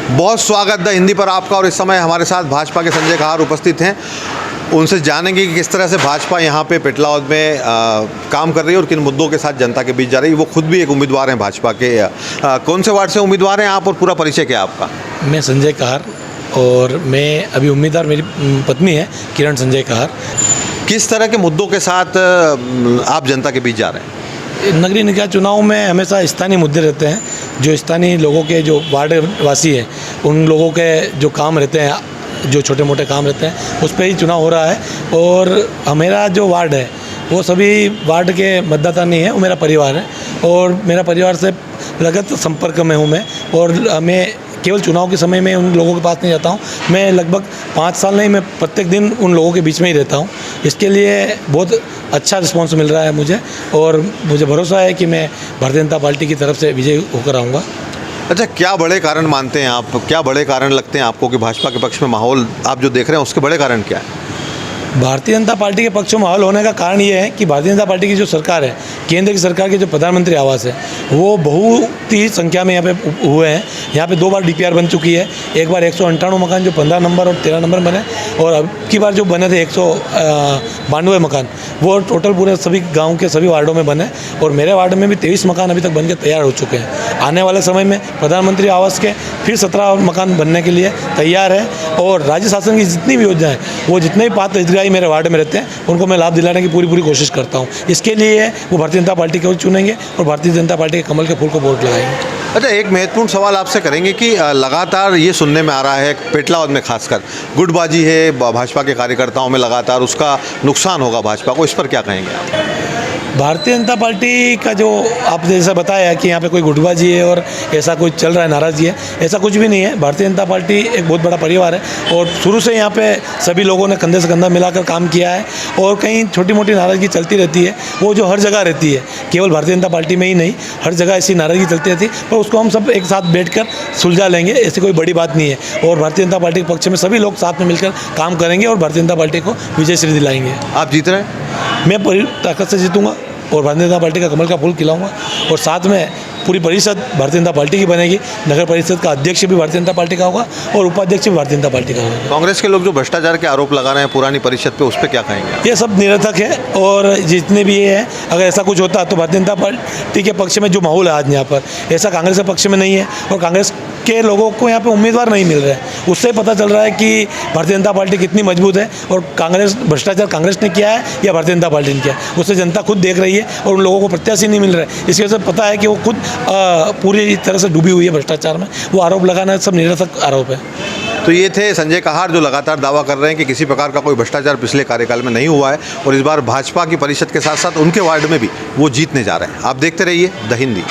बहुत स्वागत द हिंदी पर आपका। और इस समय हमारे साथ भाजपा के संजय कहार उपस्थित हैं। उनसे जानेंगे कि किस तरह से भाजपा यहाँ पे पेटलावद में काम कर रही है और किन मुद्दों के साथ जनता के बीच जा रही है। वो खुद भी एक उम्मीदवार हैं भाजपा के। कौन से वार्ड से उम्मीदवार हैं आप और पूरा परिचय क्या है आपका? मैं संजय कहार और मैं अभी उम्मीदवार, मेरी पत्नी है किरण संजय कहार। किस तरह के मुद्दों के साथ आप जनता के बीच जा रहे हैं? नगरीय निकाय चुनाव में हमेशा स्थानीय मुद्दे रहते हैं, जो स्थानीय लोगों के, जो वार्ड वासी हैं उन लोगों के जो काम रहते हैं, जो छोटे मोटे काम रहते हैं, उस पर ही चुनाव हो रहा है। और मेरा जो वार्ड है वो सभी वार्ड के मतदाता नहीं है, वो मेरा परिवार है और मेरा परिवार से लगत संपर्क में हूँ मैं। और मैं केवल चुनाव के समय में उन लोगों के पास नहीं जाता हूँ, मैं लगभग 5 साल नहीं, मैं प्रत्येक दिन उन लोगों के बीच में ही रहता हूँ। इसके लिए बहुत अच्छा रिस्पॉन्स मिल रहा है मुझे और मुझे भरोसा है कि मैं भारतीय जनता पार्टी की तरफ से विजयी होकर आऊँगा। अच्छा, क्या बड़े कारण मानते हैं आप, क्या बड़े कारण लगते हैं आपको कि भाजपा के पक्ष में माहौल आप जो देख रहे हैं उसके बड़े कारण क्या है? भारतीय जनता पार्टी के पक्ष में माहौल होने का कारण ये है कि भारतीय जनता पार्टी की जो सरकार है, केंद्र की सरकार के जो प्रधानमंत्री आवास है, वो बहुत ही संख्या में यहाँ पे हुए हैं। यहाँ पे 2 बार DPR बन चुकी है। एक बार 198 मकान जो 15 नंबर और 13 नंबर बने, और अब की बार जो बने थे 192 मकान, वो टोटल पूरे सभी गाँव के सभी वार्डों में बने। और मेरे वार्ड में भी 23 मकान अभी तक बन के तैयार हो चुके हैं। आने वाले समय में प्रधानमंत्री आवास के फिर 17 मकान बनने के लिए तैयार है। और राज्य शासन की जितनी भी योजनाएँ, वो जितने भी पात्र हितग्राही मेरे वार्ड में रहते हैं, उनको मैं लाभ दिलाने की पूरी कोशिश करता हूँ। इसके लिए वो भारतीय जनता पार्टी को चुनेंगे और भारतीय जनता पार्टी के कमल के फूल को वोट लगाएंगे। अच्छा, एक महत्वपूर्ण सवाल आपसे करेंगे कि लगातार ये सुनने में आ रहा है पेटलावद में खासकर गुटबाजी है भाजपा के कार्यकर्ताओं में, लगातार उसका नुकसान होगा भाजपा को, इस पर क्या कहेंगे आप? भारतीय जनता पार्टी का जो आप जैसा बताया कि यहाँ पे कोई गुटबाजी है और ऐसा कुछ चल रहा है, नाराज़गी है, ऐसा कुछ भी नहीं है। भारतीय जनता पार्टी एक बहुत बड़ा परिवार है और शुरू से यहाँ पे सभी लोगों ने कंधे से कंधा मिलाकर काम किया है। और कहीं छोटी मोटी नाराज़गी चलती रहती है, वो जो हर जगह रहती है, केवल भारतीय जनता पार्टी में ही नहीं, हर जगह ऐसी नाराज़गी चलती रहती है, पर उसको हम सब एक साथ बैठकर सुलझा लेंगे। ऐसी कोई बड़ी बात नहीं है और भारतीय जनता पार्टी के पक्ष में सभी लोग साथ में मिलकर काम करेंगे और भारतीय जनता पार्टी को विजय श्री दिलाएंगे। आप जीत रहे हैं? मैं पूरी ताकत से जीतूंगा और भारतीय जनता पार्टी का कमल का फूल खिलाऊंगा। और साथ में पूरी परिषद भारतीय जनता पार्टी की बनेगी। नगर परिषद का अध्यक्ष भी भारतीय जनता पार्टी का होगा और उपाध्यक्ष भी भारतीय जनता पार्टी का होगा। कांग्रेस के लोग जो भ्रष्टाचार के आरोप लगा रहे हैं पुरानी परिषद पे, उस पर क्या कहेंगे? ये सब निरर्थक है और जितने भी ये हैं, अगर ऐसा कुछ होता तो भारतीय जनता पार्टी के पक्ष में जो माहौल है आज यहाँ पर, ऐसा कांग्रेस के पक्ष में नहीं है। और कांग्रेस के लोगों को यहाँ पे उम्मीदवार नहीं मिल रहे हैं, उससे पता चल रहा है कि भारतीय जनता पार्टी कितनी मजबूत है। और कांग्रेस, भ्रष्टाचार कांग्रेस ने किया है या भारतीय जनता पार्टी ने किया है, उससे जनता खुद देख रही है और उन लोगों को प्रत्याशी नहीं मिल रहे हैं। इसकी वजह से पता है कि वो खुद पूरी तरह से डूबी हुई है भ्रष्टाचार में। वो आरोप लगाना सब निरर्थक आरोप है। तो ये थे संजय कहार, जो लगातार दावा कर रहे हैं कि किसी प्रकार का कोई भ्रष्टाचार पिछले कार्यकाल में नहीं हुआ है और इस बार भाजपा की परिषद के साथ साथ उनके वार्ड में भी वो जीतने जा रहे हैं। आप देखते रहिए द हिंदी।